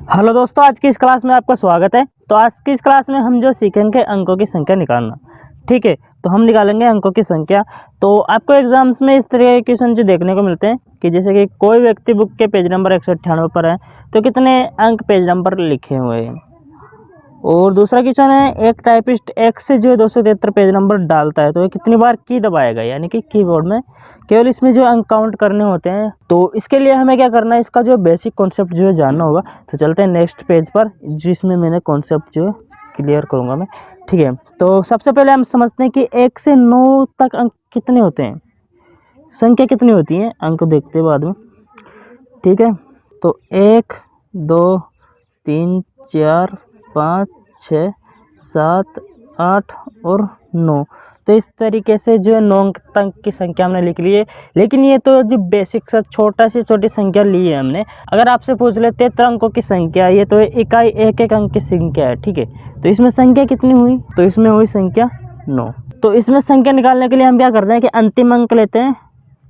Hello दोस्तों, आज की इस क्लास में आपका स्वागत है। तो आज की इस क्लास में हम जो सीखेंगे अंकों की संख्या निकालना। ठीक है, तो हम निकालेंगे अंकों की संख्या। तो आपको एग्जाम्स में इस तरह के क्वेश्चन जो देखने को मिलते हैं कि जैसे कि कोई व्यक्ति बुक के पेज नंबर 198 पर है तो कितने अंक पेज नंबर लिखे हुए हैं। और दूसरा क्वेश्चन है, एक टाइपिस्ट एक से जो 273 पेज नंबर डालता है तो वह कितनी बार की दबाएगा, यानी कि कीबोर्ड में केवल इसमें जो अंक काउंट करने होते हैं। तो इसके लिए हमें क्या करना है, इसका जो बेसिक कॉन्सेप्ट जो है जानना होगा। तो चलते हैं नेक्स्ट पेज पर, जिसमें मैंने कॉन्सेप्ट जो है क्लियर करूँगा मैं। ठीक है, तो सबसे पहले हम समझते हैं कि 1 से 9 तक अंक कितने होते हैं, संख्या कितनी होती है, अंक देखते हैं बाद में। ठीक है, तो 1 2 3 4 5 6 7 8 और 9। तो इस तरीके से जो है 9 अंक की संख्या हमने लिख ली है। लेकिन ये तो जो बेसिक सा छोटा सी छोटी संख्या ली है हमने। अगर आपसे पूछ ले 73 अंकों की संख्या, ये तो इकाई एक एक अंक की संख्या है। ठीक है, तो इसमें संख्या कितनी हुई, तो इसमें हुई संख्या 9। तो इसमें संख्या निकालने के लिए हम क्या करते हैं कि अंतिम अंक लेते हैं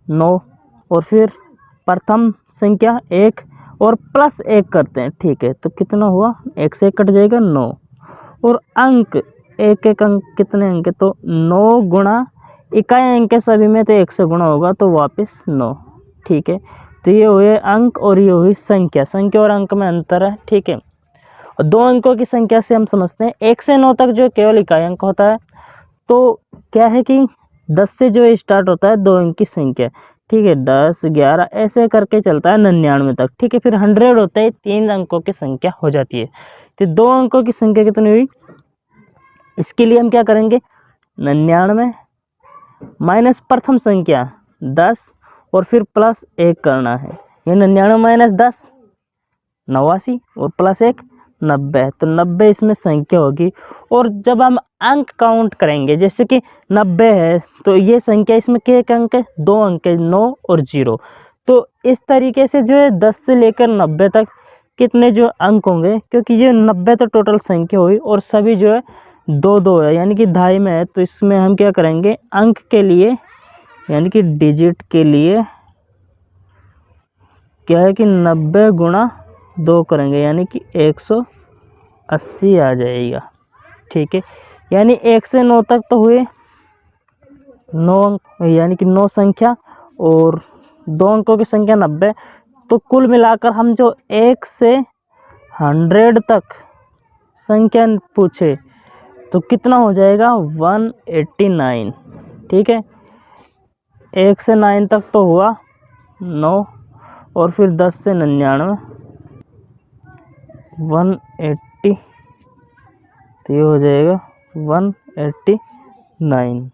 9 और फिर प्रथम संख्या 1 और प्लस 1 करते हैं। ठीक है, तो कितना हुआ, 1 से 1 कट जाएगा 9। और अंक एक एक अंक कितने अंक है, तो 9 गुणा इकाई अंक है सभी में, तो 1 से गुणा होगा तो वापस 9। ठीक है, तो ये हुए अंक और ये हुई संख्या। संख्या और अंक में अंतर है। ठीक है, और दो अंकों की संख्या से हम समझते हैं 1 से 9 तक जो केवल इकाई अंक होता है। तो क्या है कि 10 से जो स्टार्ट होता है 2 अंक की संख्या। ठीक है, 10 11 ऐसे करके चलता है 99 तक। ठीक है, फिर 100 होता है 3 अंकों की संख्या हो जाती है। तो 2 अंकों की संख्या कितनी हुई, इसके लिए हम क्या करेंगे, 99 माइनस प्रथम संख्या 10 और फिर प्लस 1 करना है। ये 99 माइनस 10 89 और प्लस 1 90। तो 90 इसमें संख्या होगी। और जब हम अंक काउंट करेंगे, जैसे कि 90 है तो ये संख्या, इसमें क्या अंक है, 2 अंक है, 9 और 0। तो इस तरीके से जो है 10 से लेकर 90 तक कितने जो अंक होंगे, क्योंकि ये 90 तो टोटल संख्या हुई और सभी जो है 2 है, यानी कि दहाई में है। तो इसमें हम क्या करेंगे, अंक के लिए यानी कि डिजिट के लिए क्या है कि 90 गुणा 2 करेंगे, यानी कि 180 आ जाएगा। ठीक है, यानी 1 से 9 तक तो हुए 9 अंक, यानी कि 9 संख्या और 2 अंकों की संख्या 90। तो कुल मिलाकर हम जो 1 से 100 तक संख्या पूछे तो कितना हो जाएगा, 189। ठीक है, 1 से 9 तक तो हुआ 9 और फिर 10 से 99 180, तो ये हो जाएगा 189।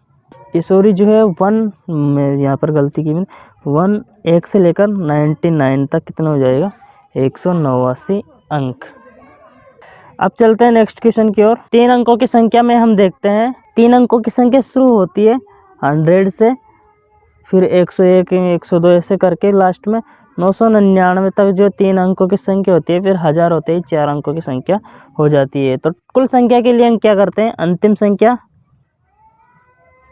ये सॉरी जो है 1 में यहाँ पर गलती की मैंने, 1 से लेकर 99 तक कितना हो जाएगा, 189 अंक। अब चलते हैं नेक्स्ट क्वेश्चन की ओर। 3 अंकों की संख्या में हम देखते हैं, 3 अंकों की संख्या शुरू होती है 100 से, फिर 101 102 ऐसे करके लास्ट में 999 तक जो 3 अंकों की संख्या होती है, फिर 1000 होते ही 4 अंकों की संख्या हो जाती है। तो कुल संख्या के लिए हम क्या करते हैं, अंतिम संख्या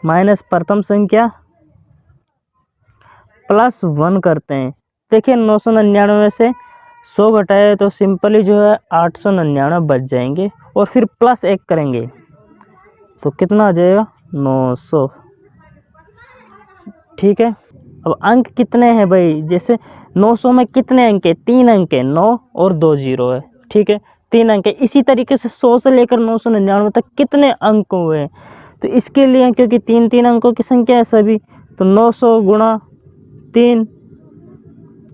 माइनस प्रथम संख्या प्लस 1 करते हैं। देखिए 999 में से 100 घटाए तो सिंपली जो है 899 बच जाएंगे और फिर प्लस 1 करेंगे तो कितना आ जाएगा, 900। ठीक है, अब अंक कितने हैं भाई, जैसे 900 में कितने अंक है, 3 अंक है, 9 और 2 0 है। ठीक है, 3 अंक है। इसी तरीके से 100 से लेकर 999 तक कितने अंक हुए हैं, तो इसके लिए क्योंकि 3 अंकों की संख्या है सभी, तो 900 गुणा 3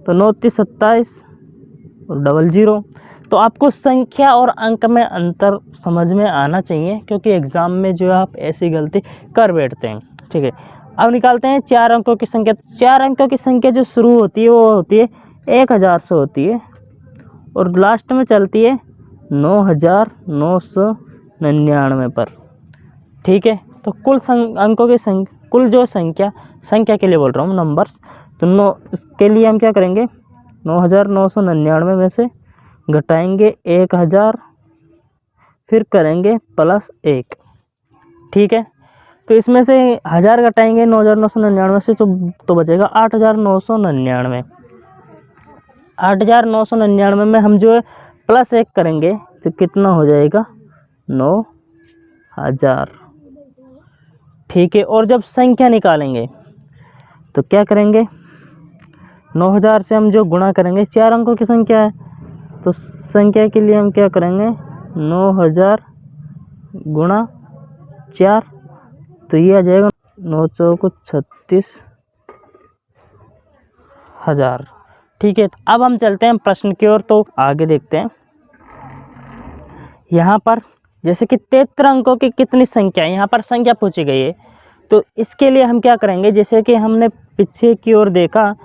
तो 9 3 27 और 00। तो आपको संख्या और अंक में अंतर समझ में आना चाहिए, क्योंकि एग्ज़ाम में जो है आप ऐसी गलती कर बैठते हैं। ठीक है, अब निकालते हैं 4 अंकों की संख्या। 4 अंकों की संख्या जो शुरू होती है वो होती है 1000 से होती है और लास्ट में चलती है 9999 पर। ठीक है, तो कुल अंकों की कुल जो संख्या के लिए बोल रहा हूँ नंबर्स, तो 9 के लिए हम क्या करेंगे, 9999 में से घटाएंगे 1000, फिर करेंगे प्लस 1। ठीक है, तो इसमें से 1000 घटाएंगे 9999 से तो बचेगा 8999। 8999 में हम जो है प्लस 1 करेंगे तो कितना हो जाएगा 9000। ठीक है, और जब संख्या निकालेंगे तो क्या करेंगे, 9000 से हम जो गुणा करेंगे, 4 अंकों की संख्या है तो संख्या के लिए हम क्या करेंगे 9000 गुणा 4, तो ये आ जाएगा 9 चौको 36,000। ठीक है, तो अब हम चलते हैं प्रश्न की ओर, तो आगे देखते हैं। यहाँ पर जैसे कि 73 अंकों की कितनी संख्या है, यहाँ पर संख्या पूछी गई है, तो इसके लिए हम क्या करेंगे, जैसे कि हमने पीछे की ओर देखा,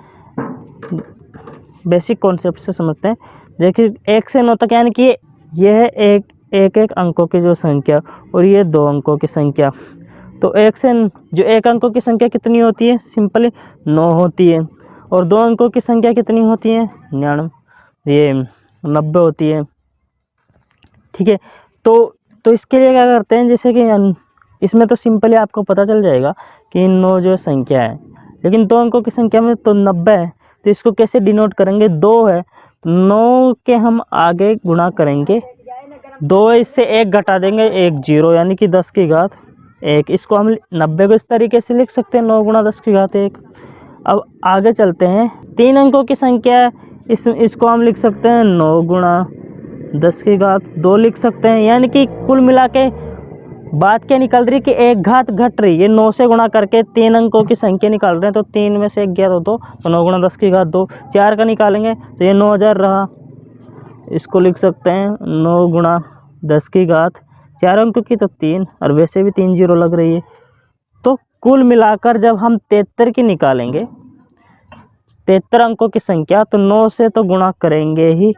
बेसिक कॉन्सेप्ट से समझते हैं। देखिए 1 से 9 तक, यानी कि यह है एक अंकों की जो संख्या और ये 2 अंकों की संख्या। तो 1 से जो 1 अंकों की संख्या कितनी होती है, सिंपली 9 होती है, और 2 अंकों की संख्या कितनी होती है 90 होती है। ठीक है, तो इसके लिए क्या करते हैं, जैसे कि इसमें तो सिंपली आपको पता चल जाएगा कि 9 जो संख्या है, लेकिन 2 अंकों की संख्या में तो 90 है, तो इसको कैसे डिनोट करेंगे, 2 है, 9 के हम आगे गुणा करेंगे, 2 इससे 1 घटा देंगे, 1 0, यानी कि 10 की घात 1। इसको हम 90 को इस तरीके से लिख सकते हैं, 9 गुणा 10 की घात 1। अब आगे चलते हैं, 3 अंकों की संख्या है, इसको हम लिख सकते हैं 9 गुणा 10 की घात 2 लिख सकते हैं, यानी कि कुल मिला के बात क्या निकल रही कि 1 घात घट रही है, 9 से गुणा करके 3 अंकों की संख्या निकाल रहे हैं, तो 3 में से 1 गया तो 2, तो 9 गुणा 10 की घात 2, 4 का निकालेंगे तो ये 9000 रहा। इसको लिख सकते हैं 9 गुणा 10 की घात 4 अंकों की तो 3, और वैसे भी 3 0 लग रही है। तो कुल मिलाकर जब हम 73 की निकालेंगे, 73 अंकों की संख्या, तो 9 से तो गुणा करेंगे ही,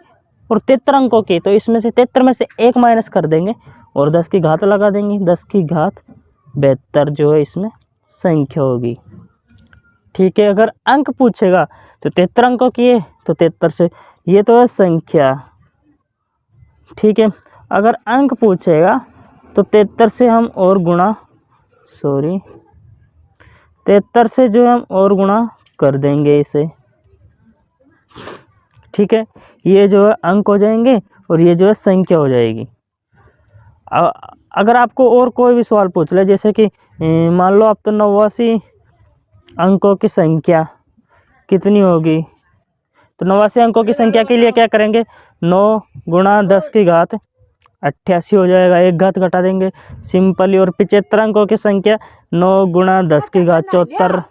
और 73 अंकों की, तो इसमें से 73 में से 1 माइनस कर देंगे और 10 की घात लगा देंगे, 10 की घात 72 जो है इसमें संख्या होगी। ठीक है, अगर अंक पूछेगा तो 73 अंकों की है तो 73 से, ये तो है संख्या। ठीक है, अगर अंक पूछेगा तो 73 से हम और गुणा 73 से जो हम और गुणा कर देंगे इसे। ठीक है, ये जो है अंक हो जाएंगे और ये जो है संख्या हो जाएगी। अगर आपको और कोई भी सवाल पूछ ले, जैसे कि मान लो आप तो 89 अंकों की संख्या कितनी होगी, तो 89 अंकों की संख्या के लिए क्या करेंगे, 9 गुणा 10 की घात 88 हो जाएगा, 1 घात घटा देंगे सिंपली, और 75 अंकों की संख्या 9 गुणा 10 की घात 74।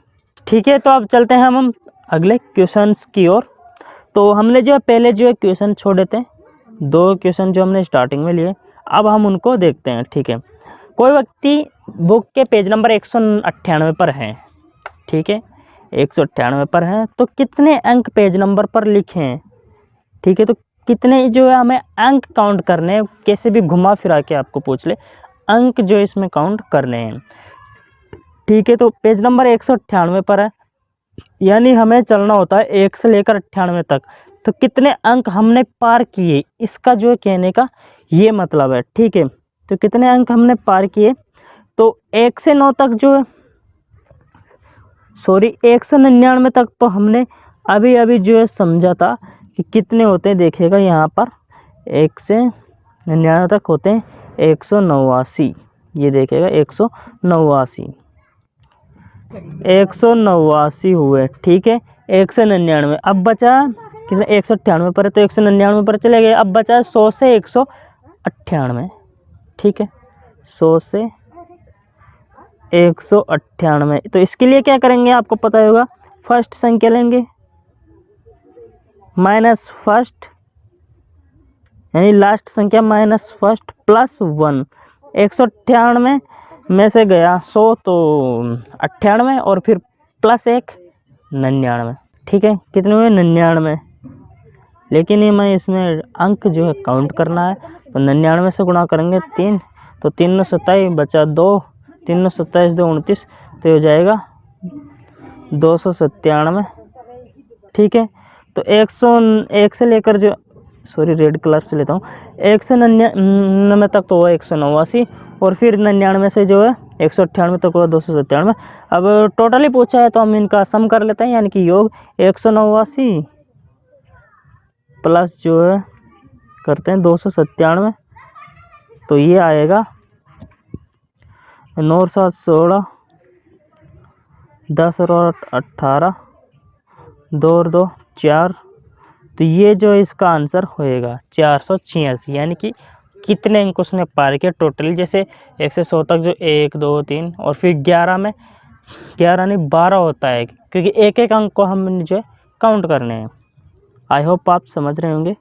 ठीक है, तो अब चलते हैं हम अगले क्वेश्चंस की ओर। तो हमने जो पहले जो क्वेश्चन छोड़े थे, 2 क्वेश्चन जो हमने स्टार्टिंग में लिए, अब हम उनको देखते हैं। ठीक है, कोई व्यक्ति बुक के पेज नंबर 198 पर है। ठीक है, 198 पर है, तो कितने अंक पेज नंबर पर लिखे हैं। ठीक है, तो कितने जो है हमें अंक काउंट करने हैं, कैसे भी घुमा फिरा के आपको पूछ ले, अंक जो इसमें काउंट करने हैं। ठीक है, तो पेज नंबर 198 पर है, यानी हमें चलना होता है 1 से लेकर 98 तक, तो कितने अंक हमने पार किए, इसका जो है कहने का ये मतलब है। ठीक है, तो कितने अंक हमने पार किए, तो 1 से 9 तक जो है 1 से 99 तक तो हमने अभी जो है समझा था कि कितने होते हैं। देखिएगा यहाँ पर 1 से 99 तक होते हैं 189, ये देखिएगा 189 हुए। ठीक है, 1 से 99, अब बचा कितना, 198 पर है, तो 199 पर चले गए, अब बचा 100 से 198। ठीक है, 100 से 198, तो इसके लिए क्या करेंगे आपको पता होगा, फर्स्ट संख्या लेंगे माइनस फर्स्ट, यानी लास्ट संख्या माइनस फर्स्ट प्लस 1। 198 में से गया 100, तो 98 और फिर प्लस 1 99। ठीक है, कितने हुए 99, लेकिन ये मैं इसमें अंक जो है काउंट करना है, तो 99 से गुणा करेंगे 3, तो 3 9 27 बचा 2, 3 9 27 2 29, तो हो जाएगा 297। ठीक है, तो 101 से लेकर जो रेड कलर से लेता हूँ, 1 से 99 तक तो हुआ 189, और फिर 99 से जो है 198 तक हुआ 297। अब टोटली पूछा है तो हम इनका सम कर लेते हैं, यानी कि योग 189 प्लस जो है करते हैं 297, तो ये आएगा 9 और 7 16, 10 और 8 18, 2 और 2 4, तो ये जो इसका आंसर होएगा 486, यानी कि कितने अंक उसने पार किया टोटली। जैसे 1 से 100 तक जो 1 2 3 और फिर 11 में 11 नहीं 12 होता है, क्योंकि एक एक अंक को हम जो है काउंट करने हैं। आई होप आप समझ रहे होंगे।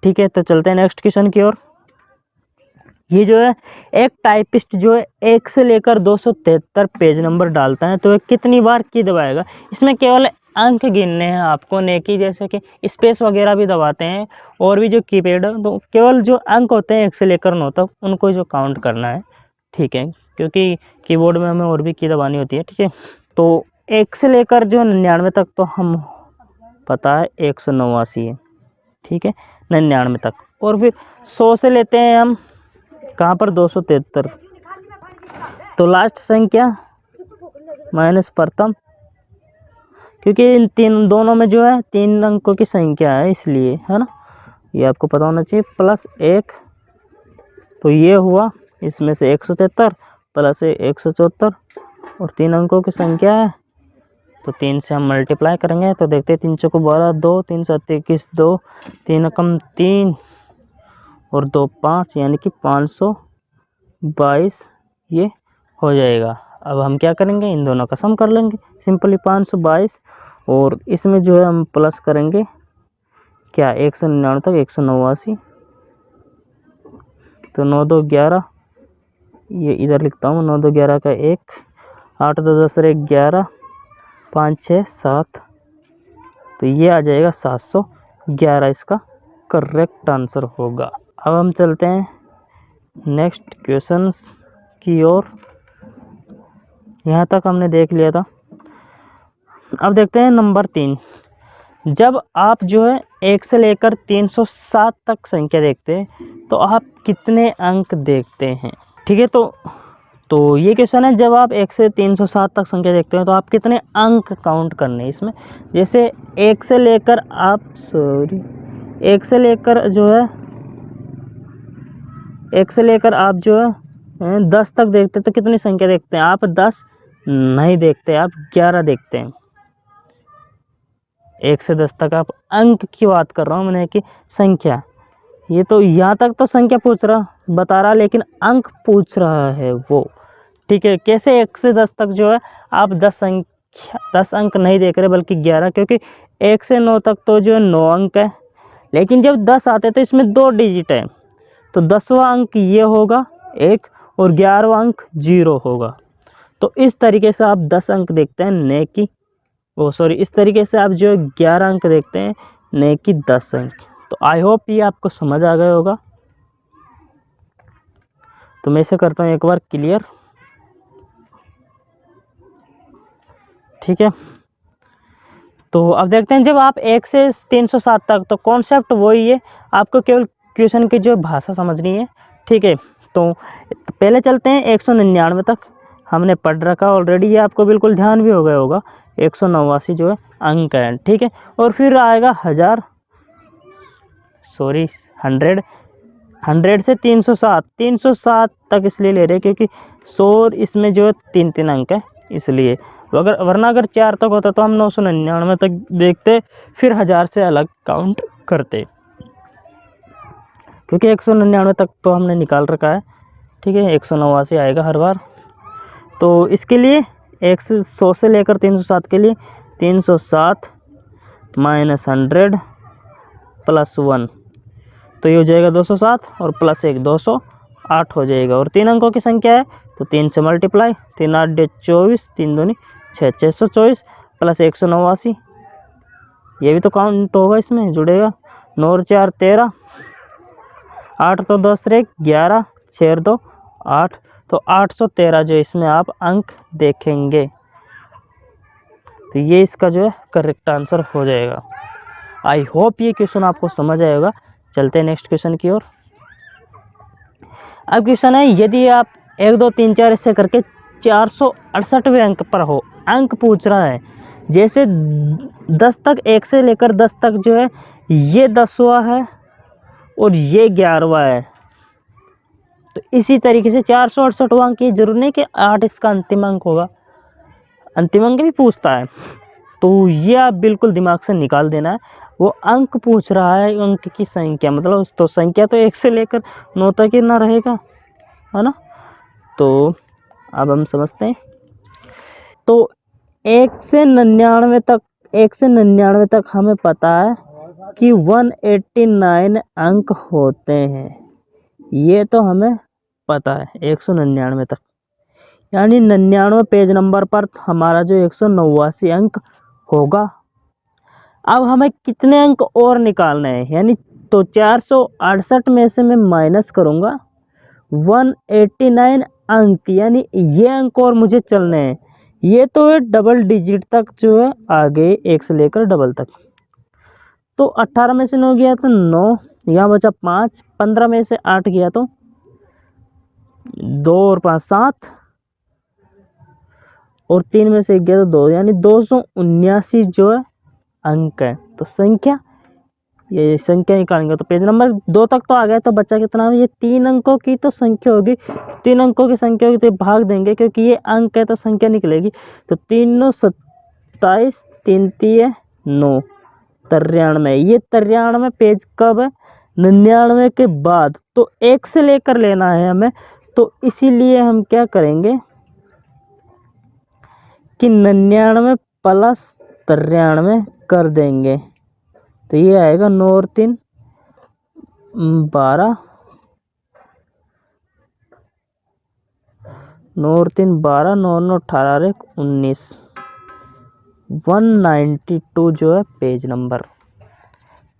ठीक है, तो चलते हैं नेक्स्ट क्वेश्चन की ओर। ये जो है एक टाइपिस्ट जो है 1 से लेकर 273 पेज नंबर डालता है, तो वह कितनी बार की दबाएगा। इसमें केवल अंक गिनने हैं आपको, ने की जैसे कि स्पेस वगैरह भी दबाते हैं और भी जो कीपैड, तो केवल जो अंक होते हैं 1 से लेकर 9 तक उनको जो काउंट करना है। ठीक है, क्योंकि कीबोर्ड में हमें और भी की दबानी होती है। ठीक है, तो 1 से लेकर जो 99 तक तो हम पता है 189 है। ठीक है, 99 तक, और फिर 100 से लेते हैं हम कहाँ पर 273, तो लास्ट संख्या माइनस प्रथम, क्योंकि इन तीन दोनों में जो है 3 अंकों की संख्या है, इसलिए है ना, ये आपको पता होना चाहिए। प्लस 1, तो ये हुआ इसमें से 173 प्लस 174, और 3 अंकों की संख्या है, तो 3 से हम मल्टीप्लाई करेंगे, तो देखते हैं 3 चौको 12, 2 3 7 21, 2 3 एकम 3 और 2 5, यानी कि 522 ये हो जाएगा। अब हम क्या करेंगे, इन दोनों का सम कर लेंगे सिंपली 522, और इसमें जो है हम प्लस करेंगे क्या 199 तक 189, तो 9 2 11, ये इधर लिखता हूँ 9 2 11 का 1, 8 2 10 11, 5 6 7, तो ये आ जाएगा 711, इसका करेक्ट आंसर होगा। अब हम चलते हैं नेक्स्ट क्वेश्चंस की ओर। यहाँ तक हमने देख लिया था। अब देखते हैं नंबर 3। जब आप जो है 1 से लेकर 307 तक संख्या देखते हैं तो आप कितने अंक देखते हैं। ठीक है, तो ये क्वेश्चन है, जब आप 1 से 307 तक संख्या देखते हैं तो आप कितने अंक काउंट करने हैं इसमें। जैसे 1 से लेकर आप 1 से लेकर जो है 1 से लेकर आप जो है 10 तक देखते हैं तो कितनी संख्या देखते हैं आप। 10 नहीं देखते, आप 11 देखते हैं। 1 से 10 तक आप अंक की बात कर रहा हूँ मैंने, कि संख्या। ये तो यहाँ तक तो संख्या बता रहा, लेकिन अंक पूछ रहा है वो। ठीक है, कैसे 1 से 10 तक जो है आप 10 अंक नहीं देख रहे बल्कि 11, क्योंकि 1 से 9 तक तो जो 9 अंक है, लेकिन जब 10 आते तो इसमें 2 डिजिट है, तो 10वां अंक ये होगा 1 और 11वां अंक 0 होगा। तो इस तरीके से आप 10 अंक देखते हैं, इस तरीके से आप जो 11 अंक देखते हैं, ने की 10 अंक। तो आई होप ये आपको समझ आ गया होगा। तो मैं इसे करता हूँ एक बार क्लियर। ठीक है, तो अब देखते हैं जब आप 1 से 307 तक, तो कॉन्सेप्ट वही है, आपको केवल क्वेश्चन की जो भाषा समझनी है। ठीक है, तो पहले चलते हैं 199 तक, हमने पढ़ रखा ऑलरेडी, ये आपको बिल्कुल ध्यान भी हो गया होगा। 189 जो है अंक है। ठीक है, और फिर आएगा 100 से 307 तक इसलिए ले रहे क्योंकि 100 इसमें जो है 3 अंक है, इसलिए। वरना अगर 4 तक होता तो हम 999 तक देखते, फिर 1000 से अलग काउंट करते, क्योंकि 199 तक तो हमने निकाल रखा है। ठीक है, 189 आएगा हर बार। तो इसके लिए 100 से लेकर 307 के लिए 307 माइनस 100 प्लस 1, तो ये हो जाएगा 207, और प्लस 1 208 हो जाएगा। और 3 अंकों की संख्या है तो 3 से मल्टीप्लाई, 3 8 24, 3 दूनी 6, 624 प्लस 189, ये भी तो काउंट होगा, इसमें जुड़ेगा। 9 और 4 13, 8 तो 10 11, 6 और 2 8, तो 813 जो इसमें आप अंक देखेंगे। तो ये इसका जो है करेक्ट आंसर हो जाएगा। आई होप ये क्वेश्चन आपको समझ आएगा। चलते हैं नेक्स्ट क्वेश्चन की ओर। अब क्वेश्चन है, यदि आप 1 2 3 4 ऐसे करके 468वें अंक पर हो, अंक पूछ रहा है। जैसे 10 तक, 1 से लेकर 10 तक जो है ये 10वां है, और ये 11वां है। तो इसी तरीके से 468वां अंक, ये जरूर नहीं कि 8 इसका अंतिम अंक होगा, अंतिम अंक भी पूछता है। तो ये आप बिल्कुल दिमाग से निकाल देना है। वो अंक पूछ रहा है, अंक की संख्या, मतलब तो संख्या तो 1 से लेकर 9 तक ही ना रहेगा, है ना। तो अब हम समझते हैं। तो 1 से 99 तक, 1 से 99 तक हमें पता है कि 189 अंक होते हैं। ये तो हमें पता है 199 तक, यानी 99 पेज नंबर पर हमारा जो 189 अंक होगा। अब हमें कितने अंक और निकालने हैं, यानी तो 468 में से मैं माइनस करूँगा 189 अंक, यानी ये अंक और मुझे चलने हैं। ये तो है डबल डिजिट तक जो है आगे, 1 से लेकर डबल तक। तो 18 में से 9 गया तो 9, यहाँ बचा 5, 15 में से 8 गया तो 2 और 5 7, और 3 में से 1 गया तो 2, यानी 279 जो है अंक है। तो संख्या, ये संख्या निकालेंगे तो पेज नंबर 2 तक तो आ गया। तो बच्चा कितना, ये 3 अंकों की तो संख्या होगी, 3 अंकों की संख्या होगी तो भाग देंगे, क्योंकि ये अंक है तो संख्या निकलेगी। तो 3 9 27, 3 3 9, 93। ये 93 पेज कब है, 99 के बाद। तो 1 से लेकर लेना है हमें, तो इसीलिए हम क्या करेंगे कि 99 प्लस 93 कर देंगे। तो ये आएगा 9 और 3 12, 9 और 3 12, 9 9 18 19, 192 जो है पेज नंबर।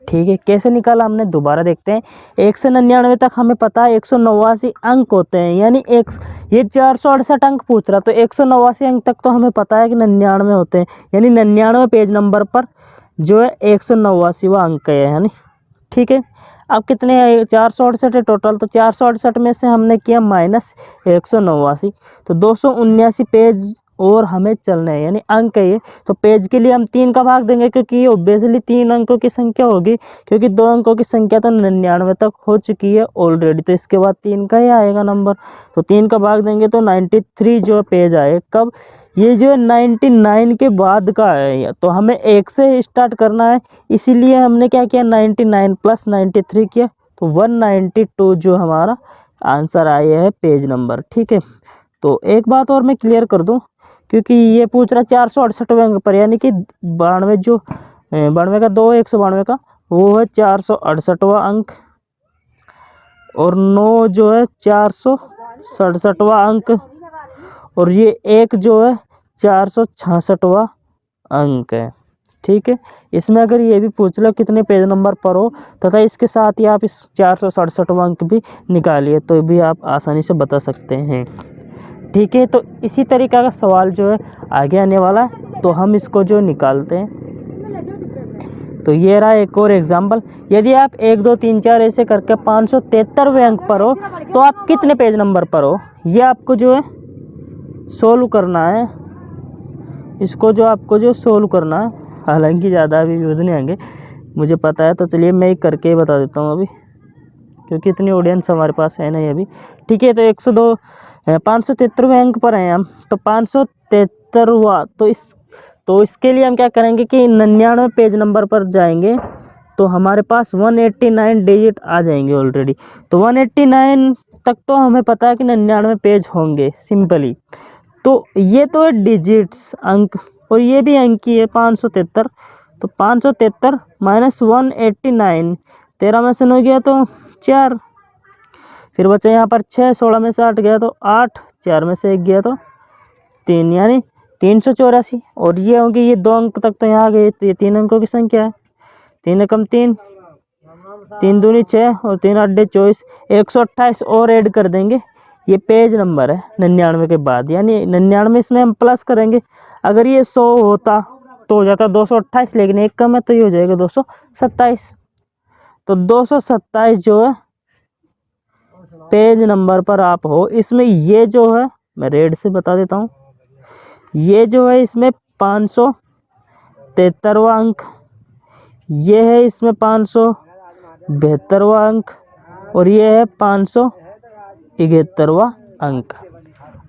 ठीक है, कैसे निकाला हमने, दोबारा देखते हैं। 1 से 99 तक हमें पता है 189 अंक होते हैं, यानी ये 468 अंक पूछ रहा, तो 189 अंक तक तो हमें पता है कि 99 होते हैं, यानी 99 पेज नंबर पर जो है 189वां अंक है, यानी ठीक है। अब कितने हैं, 468 है टोटल, तो 468 में से हमने किया माइनस 189, तो 279 पेज और हमें चलना है, यानी अंक है ये। तो पेज के लिए हम 3 का भाग देंगे, क्योंकि ये ऑब्वियसली 3 अंकों की संख्या होगी, क्योंकि 2 अंकों की संख्या तो 99 तक हो चुकी है ऑलरेडी, तो इसके बाद 3 का ही आएगा नंबर। तो 3 का भाग देंगे तो 93 जो पेज आए। कब, ये जो है 99 के बाद का है, तो हमें 1 से स्टार्ट करना है, इसीलिए हमने क्या किया 99 प्लस 93 किया, तो 192 जो हमारा आंसर आया है पेज नंबर। ठीक है, तो एक बात और मैं क्लियर कर दूं, क्योंकि ये पूछ रहा 468वें अंक पर, यानी कि 92 जो 92 का 2 192 का वो है 468वां अंक, और 9 जो है 467वां अंक, और ये 1 जो है 466वां अंक है। ठीक है, इसमें अगर ये भी पूछ लो कितने पेज नंबर पर हो, तथा इसके साथ ही आप इस 467वां अंक भी निकालिए, तो भी आप आसानी से बता सकते हैं। ठीक है, तो इसी तरीका का सवाल जो है आगे आने वाला है, तो हम इसको जो निकालते हैं। तो ये रहा एक और एग्जाम्पल। यदि आप 1 2 3 4 ऐसे करके 573वें अंक पर हो, तो आप कितने पेज नंबर पर हो, ये आपको जो है सोल्व करना है। इसको जो आपको जो सोल्व करना है, हालांकि ज़्यादा अभी यूज़ नहीं आएंगे मुझे पता है, तो चलिए मैं करके ही बता देता हूँ अभी, क्योंकि इतनी ऑडियंस हमारे पास है नहीं अभी। ठीक है, तो 102 573वें अंक पर हैं हम, तो 573वां, तो इसके लिए हम क्या करेंगे कि 99 पेज नंबर पर जाएंगे, तो हमारे पास 189 डिजिट आ जाएंगे ऑलरेडी। तो 189 तक तो हमें पता है कि 99 पेज होंगे सिंपली। तो ये तो है डिजिट्स अंक, और ये भी अंक ही है 573। तो 573 माइनस 189, 13 में से 9 गया तो 4, फिर बचा यहाँ पर 6, 16 में से 8 गया तो 8, 4 में से 1 गया तो 3, यानी 384। और ये होंगे, ये 2 अंक तक तो यहाँ आ गए, तो ये 3 अंकों की संख्या है। 3 एकम 3, 3 दूनी 6 और 3 8 24, 128 और ऐड कर देंगे। ये पेज नंबर है 99 के बाद, यानी 99 इसमें हम प्लस करेंगे। अगर ये 100 होता तो हो जाता 228, लेकिन एक कम है तो ये हो जाएगा 227। तो 227 जो है पेज नंबर पर आप हो। इसमें ये जो है, मैं रेड से बता देता हूँ, ये जो है इसमें 573वां अंक, ये है इसमें 72वां अंक और ये है 571वां अंक।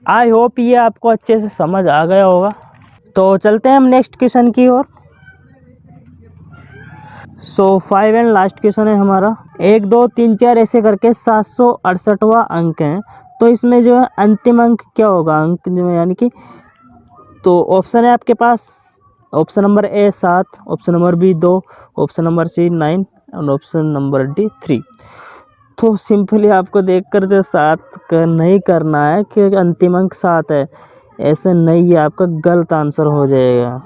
आई होप ये आपको अच्छे से समझ आ गया होगा। तो चलते हैं हम नेक्स्ट क्वेश्चन की ओर। सो 5 एंड लास्ट क्वेश्चन है हमारा। 1 2 3 4 ऐसे करके 768वां अंक है, तो इसमें जो है अंतिम अंक क्या होगा, अंक जो है यानी कि, तो ऑप्शन है आपके पास, option number A 7, option number B 2, option number C 9 और ऑप्शन नंबर डी 3। तो सिंपली आपको देखकर जो 7 का नहीं करना है क्योंकि अंतिम अंक 7 है, ऐसे नहीं, ये आपका गलत आंसर हो जाएगा।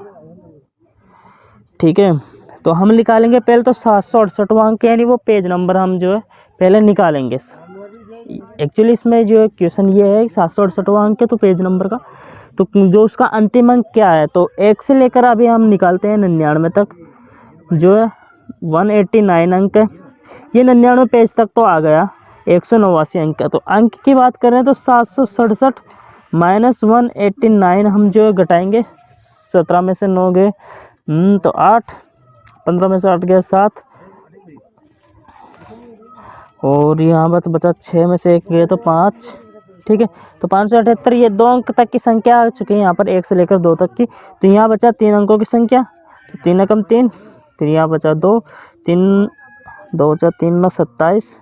ठीक है, तो हम निकालेंगे पहले तो 768वां अंक, यानी वो पेज नंबर हम जो है पहले निकालेंगे। एक्चुअली इसमें जो क्वेश्चन ये है 768वां अंक है तो पेज नंबर का, तो जो उसका अंतिम अंक क्या है, तो 1 से लेकर अभी हम निकालते हैं 99 तक, जो है 189 अंक है। ये 99 पेज तक तो आ गया, 189 अंक है। तो अंक की बात करें तो 767 माइनस 189 हम जो है घटाएंगे, 17 में से 9 गए तो 8, 15 में से 8 गया 7, और यहाँ बचा 6 में से 1 गए तो 5। ठीक है, तो 578, ये 2 अंक तक की संख्या आ चुकी है यहाँ पर, 1 से लेकर 2 तक की। तो यहाँ बचा 3 अंकों की संख्या, तो 3 एकम 3, फिर यहाँ बचा 2, 3 2 बचा 3 9 27,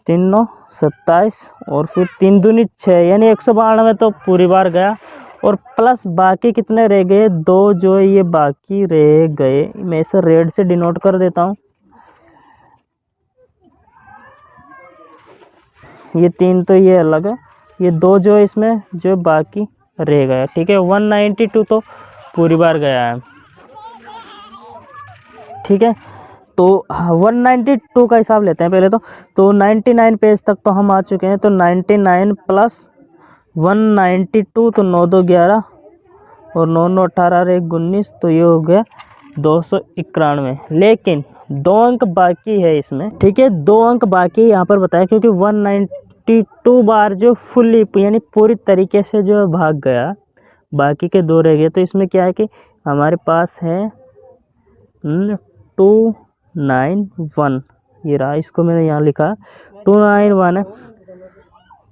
3 9 27 और फिर 3 दूनी 6, यानी 192 तो पूरी बार गया। और प्लस बाकी कितने रह गए, 2 जो है ये बाकी रह गए, मैं इसे रेड से डिनोट कर देता हूँ। ये 3 तो ये अलग है, ये 2 जो है इसमें जो बाकी रह गया। ठीक है, 192 तो पूरी बार गया है। ठीक है, तो 192 का हिसाब लेते हैं पहले तो 99 पेज तक तो हम आ चुके हैं। तो 99 प्लस 192, तो 9 2 11 और 9 9 18 और 1 19, तो ये हो गया 291। लेकिन 2 अंक बाकी है इसमें। ठीक है, 2 अंक बाकी यहाँ पर बताया, क्योंकि 192 बार जो फुल्ली यानी पूरी तरीके से जो भाग गया, बाकी के 2 रह गए। तो इसमें क्या है कि हमारे पास है 291, ये रहा, इसको मैंने यहाँ लिखा 291 है।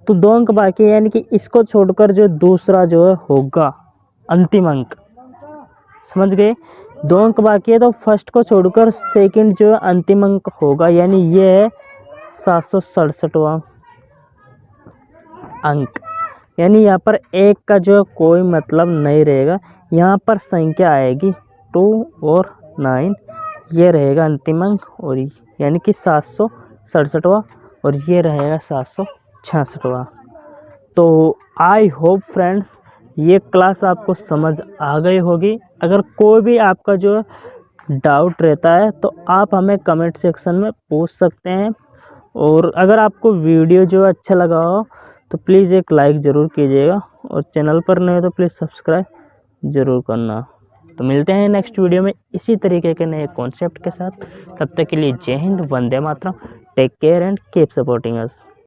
तो 2 अंक बाकी है, यानी कि इसको छोड़कर जो दूसरा जो है होगा अंतिम अंक, समझ गए। 2 अंक बाकी है तो फर्स्ट को छोड़कर सेकंड जो है अंतिम अंक होगा, यानी ये है 767वां अंक। यानी यहाँ पर 1 का जो कोई मतलब नहीं रहेगा, यहाँ पर संख्या आएगी 2 और 9, ये रहेगा अंतिम अंक, और यानी कि 767वां, और ये रहेगा 766वां। तो आई होप फ्रेंड्स ये क्लास आपको समझ आ गई होगी। अगर कोई भी आपका जो डाउट रहता है तो आप हमें कमेंट सेक्शन में पूछ सकते हैं, और अगर आपको वीडियो जो अच्छा लगा हो तो प्लीज़ एक लाइक ज़रूर कीजिएगा, और चैनल पर नए हो तो प्लीज़ सब्सक्राइब ज़रूर करना। तो मिलते हैं नेक्स्ट वीडियो में इसी तरीके के नए कॉन्सेप्ट के साथ। तब तक के लिए Jai Hind, Vande Mataram, take care and keep supporting us.